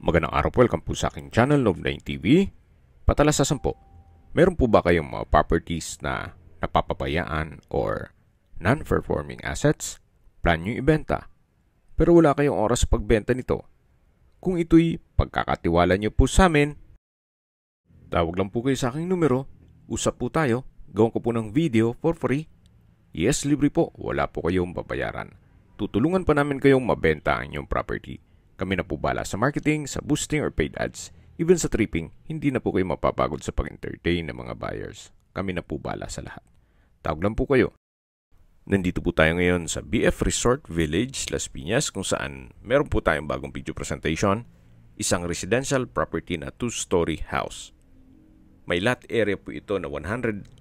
Magandang araw po, welcome po sa aking channel, Love9 TV. Patalasasan po, meron po ba kayong mga properties na napapabayaan or non-performing assets? Plan nyo ibenta, pero wala kayong oras sa pagbenta nito. Kung ito'y pagkakatiwala nyo po sa amin, tawag lang po kayo sa aking numero, usap po tayo, gawin ko po ng video for free. Yes, libre po, wala po kayong babayaran. Tutulungan pa namin kayong mabenta ang inyong property. Kami na po bala sa marketing, sa boosting or paid ads. Even sa tripping, hindi na po kayo mapapagod sa pag-entertain ng mga buyers. Kami na po bala sa lahat. Tawag lang po kayo. Nandito po tayo ngayon sa BF Resort Village, Las Piñas, kung saan meron po tayong bagong video presentation. Isang residential property na 2-story house. May lot area po ito na 125.50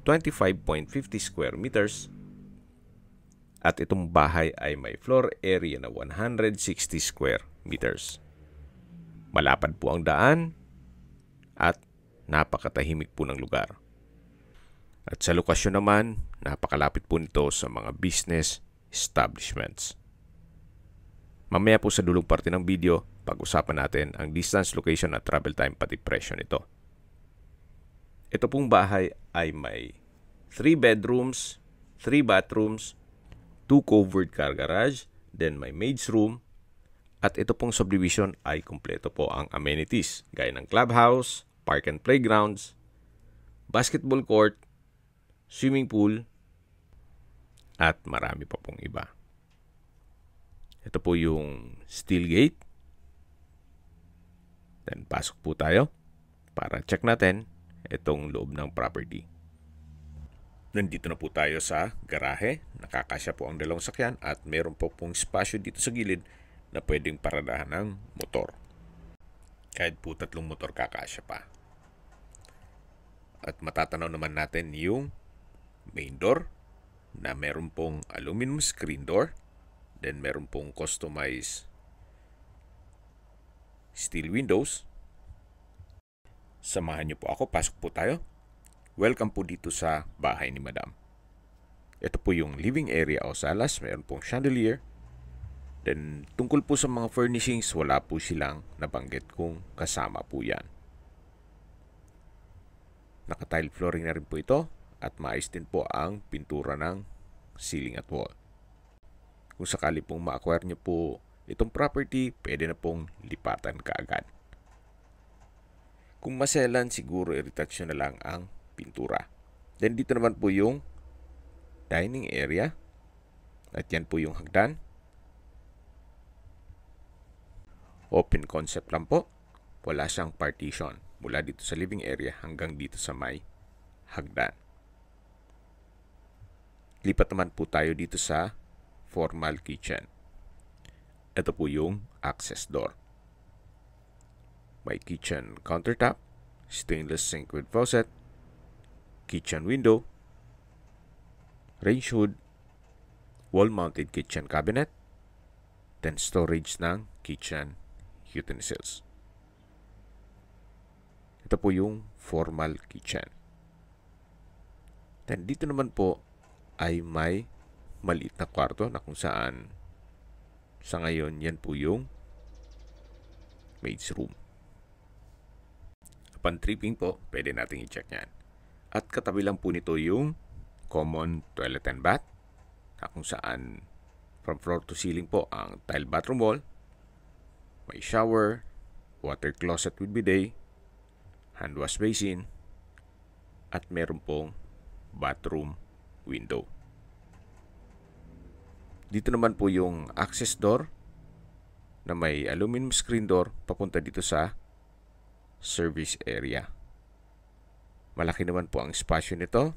square meters. At itong bahay ay may floor area na 160 square meters. Malapad po ang daan at napakatahimik po ng lugar. At sa lokasyon naman, napakalapit po nito sa mga business establishments. Mamaya po sa dulong parte ng video, pag-usapan natin ang distance, location at travel time pati presyo nito. Ito pong bahay ay may 3 bedrooms, 3 bathrooms, 2 covered car garage, then may maid's room, at ito pong subdivision ay kumpleto po ang amenities gaya ng clubhouse, park and playgrounds, basketball court, swimming pool, at marami pa pong iba. Ito po yung steel gate. Then pasok po tayo para check natin itong loob ng property. Nandito na po tayo sa garahe. Nakakasya po ang dalawang sakyan at meron po pong espasyo dito sa gilid na pwedeng paradahan ng motor. Kahit po 3 motor kakasya pa. At matatanaw naman natin yung main door na meron pong aluminum screen door. Then meron pong customized steel windows. Samahan niyo po ako, pasok po tayo. Welcome po dito sa bahay ni Madam. Ito po yung living area o salas. Mayroon pong chandelier. Then, tungkol po sa mga furnishings, wala po silang nabanggit kung kasama po yan. Naka-tile flooring na rin po ito. At maayos din po ang pintura ng ceiling at wall. Kung sakali pong ma-acquire nyo po itong property, pwede na pong lipatan kaagad. Kung maselan, siguro i-retouch na lang ang pintura. Then dito naman po yung dining area. At yan po yung hagdan. Open concept lang po. Wala siyang partition. Mula dito sa living area hanggang dito sa may hagdan. Lipat naman po tayo dito sa formal kitchen. Ito po yung access door. May kitchen countertop, stainless sink with faucet, kitchen window, range hood, wall-mounted kitchen cabinet, then storage ng kitchen utensils. Ito po yung formal kitchen. Then dito naman po ay may maliit na kwarto na kung saan sa ngayon yan po yung maid's room. Upon tripping po, pwede natin i-check yan. At katabi lang po nito yung common toilet and bath na kung saan from floor to ceiling po ang tile bathroom wall. May shower, water closet with bidet, hand wash basin, at meron pong bathroom window. Dito naman po yung access door na may aluminum screen door papunta dito sa service area. Malaki naman po ang espasyo nito.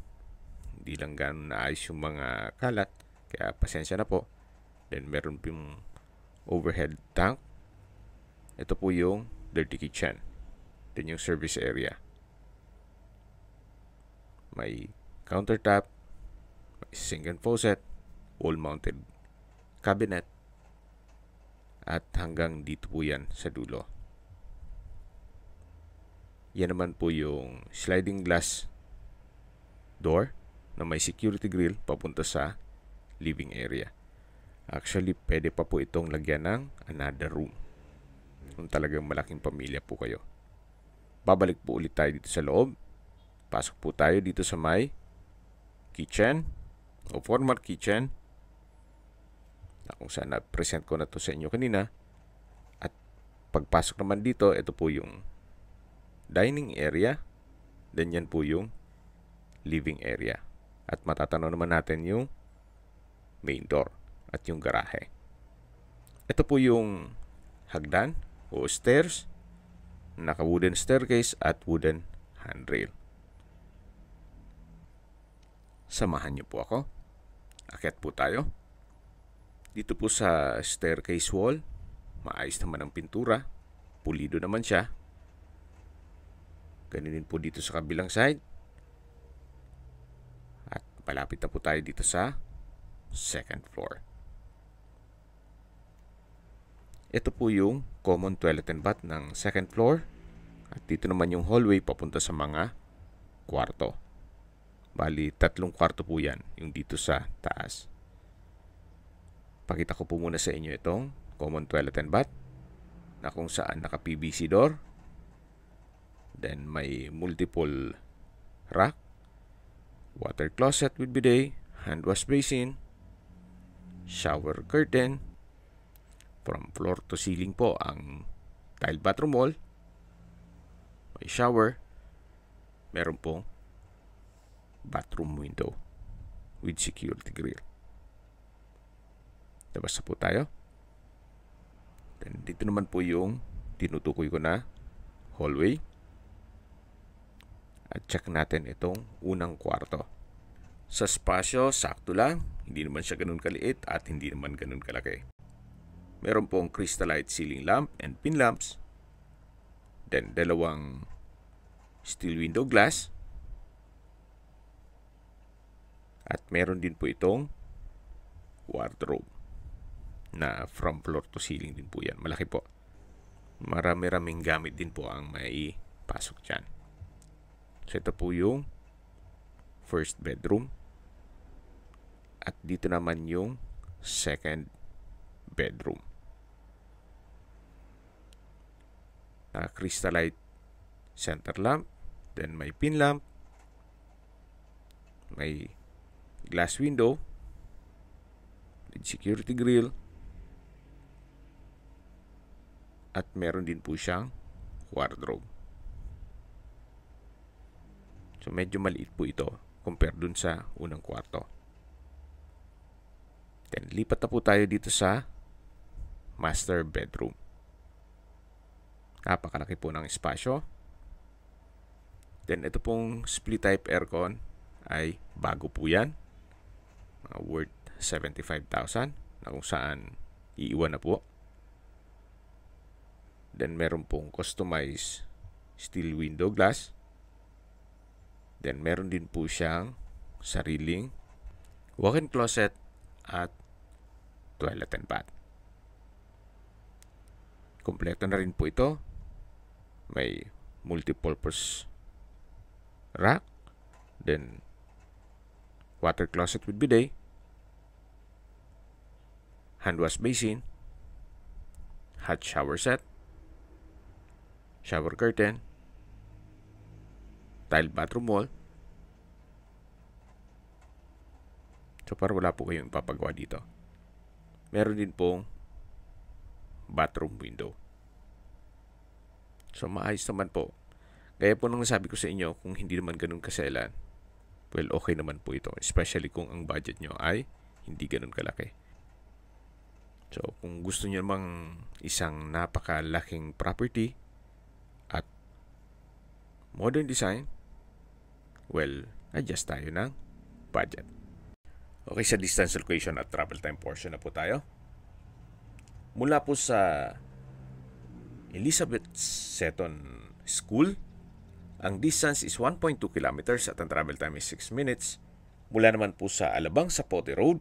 Hindi lang gano'n naayos yung mga kalat. Kaya pasensya na po. Then meron pong overhead tank. Ito po yung dirty kitchen. Then yung service area. May countertop. May sink and faucet. Wall-mounted cabinet. At hanggang dito po yan sa dulo. Yan naman po yung sliding glass door na may security grill papunta sa living area. Actually, pwede pa po itong lagyan ng another room. Kung talagang malaking pamilya po kayo. Babalik po ulit tayo dito sa loob. Pasok po tayo dito sa may kitchen o formal kitchen na kung saan na-present ko na to sa inyo kanina. At pagpasok naman dito, ito po yung dining area. Then yan po yung living area. At matatanaw naman natin yung main door at yung garahe. Ito po yung hagdan o stairs. Naka-wooden staircase at wooden handrail. Samahan niyo po ako. Akyat po tayo. Dito po sa staircase wall, maayos naman ang pintura. Pulido naman siya. Ganun po dito sa kabilang side. At malapit na po tayo dito sa second floor. Ito po yung common toilet and bath ng second floor. At dito naman yung hallway papunta sa mga kwarto. Bali, 3 kwarto po yan, yung dito sa taas. Pakita ko po muna sa inyo itong common toilet and bath na kung saan naka-PVC door. Then may multiple rack, water closet with bidet, hand wash basin, shower curtain. From floor to ceiling po ang tile bathroom wall. May shower. Meron pong bathroom window with security grill. Labas na po tayo. Then dito naman po yung tinutukoy ko na hallway. At check natin itong unang kwarto. Sa spasyo, sakto lang. Hindi naman siya ganun kaliit at hindi naman ganun kalaki. Meron pong crystallite ceiling lamp and pin lamps. Then, 2 steel window glass. At meron din po itong wardrobe na from floor to ceiling din po yan. Malaki po. Marami-raming gamit din po ang may pasok dyan. So, ito po yung first bedroom. At dito naman yung second bedroom. Crystallite center lamp. Then may pin lamp. May glass window. With security grill. At meron din po siyang wardrobe. So medyo maliit po ito compare dun sa unang kwarto. Then lipat na po tayo dito sa master bedroom. Napakalaki po ng espasyo. Then ito pong split type aircon ay bago po yan. Worth 75,000 na kung saan iiwan na po. Then meron pong customized steel window glass. Then meron din po siyang sariling walk-in closet at toilet and bath. Kompleto na rin po ito. May multi-purpose rack. Then water closet with bidet. Hand wash basin. Hot shower set. Shower curtain. Tile bathroom wall. So, para wala po kayong ipapagawa dito. Meron din pong bathroom window. So, maayos naman po. Gaya po nung nasabi ko sa inyo, kung hindi naman ganun kaselan, well, okay naman po ito. Especially kung ang budget nyo ay hindi ganun kalaki. So, kung gusto nyo namang isang napakalaking property at modern design, well, adjust tayo ng budget. Okay, sa distance, location at travel time portion na po tayo. Mula po sa Elizabeth Seton School, ang distance is 1.2 kilometers at ang travel time is 6 minutes. Mula naman po sa Alabang Zapote Road,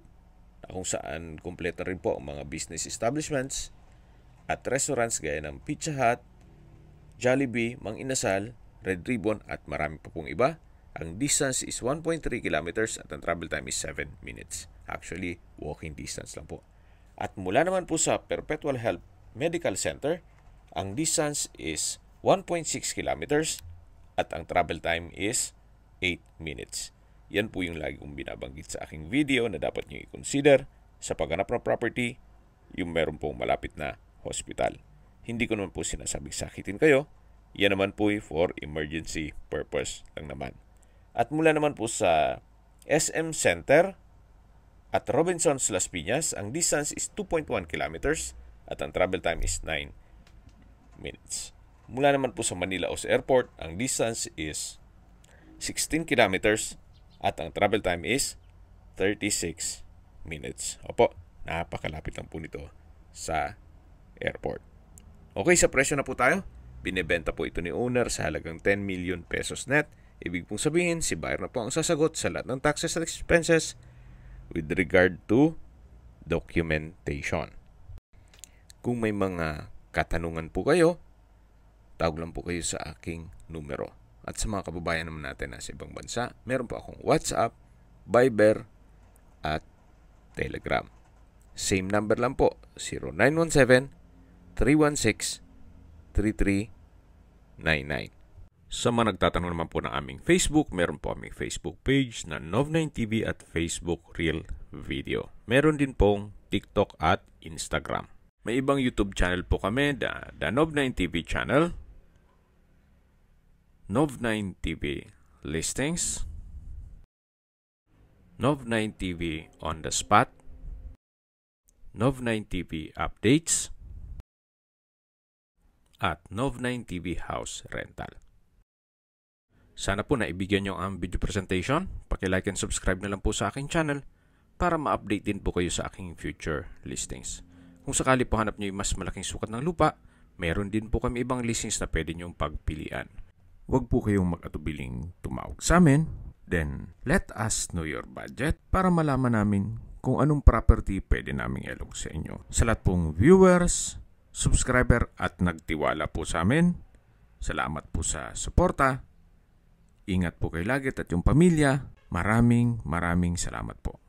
kung saan kumpleto rin po ang mga business establishments at restaurants gaya ng Pizza Hut, Jollibee, Mang Inasal, Red Ribbon at marami pa pong iba. Ang distance is 1.3 kilometers at ang travel time is 7 minutes. Actually, walking distance lang po. At mula naman po sa Perpetual Health Medical Center, Ang distance is 1.6 kilometers at ang travel time is 8 minutes. Yan po yung lagi kong binabanggit sa aking video na dapat nyo i-consider sa paghanap ng property, yung meron pong malapit na hospital. Hindi ko naman po sinasabing sakitin kayo. Yan naman po for emergency purpose lang naman. At mula naman po sa SM Center at Robinsons Las Piñas, ang distance is 2.1 kilometers at ang travel time is 9 minutes. Mula naman po sa Manila O's Airport, ang distance is 16 kilometers at ang travel time is 36 minutes. Opo, napakalapit lang po nito sa airport. Okay, sa presyo na po tayo. Binebenta po ito ni owner sa halagang 10 million pesos net. Ibig pong sabihin, si buyer na po ang sasagot sa lahat ng taxes at expenses with regard to documentation. Kung may mga katanungan po kayo, tawag lang po kayo sa aking numero. At sa mga kababayan naman natin na sa ibang bansa, meron po akong WhatsApp, Viber, at Telegram. Same number lang po, 0917-316-3399. Sa mga nagtatanong naman po ng aming Facebook, meron po aming Facebook page na Nov9TV at Facebook Real Video. Meron din pong TikTok at Instagram. May ibang YouTube channel po kami, the Nov9TV channel, Nov9TV Listings, Nov9TV On The Spot, Nov9TV Updates, at Nov9TV House Rental. Sana po naibigyan nyo ang video presentation. Paki-like and subscribe na lang po sa aking channel para ma-update din po kayo sa aking future listings. Kung sakali po hanap nyo yung mas malaking sukat ng lupa, meron din po kami ibang listings na pwede nyong pagpilian. Huwag po kayong mag-atubiling tumawag sa amin. Then, let us know your budget para malaman namin kung anong property pwede naming ilog sa inyo. Sa lahat pong viewers, subscriber at nagtiwala po sa amin, salamat po sa suporta. Ingat po kayo lagi at yung pamilya. Maraming salamat po.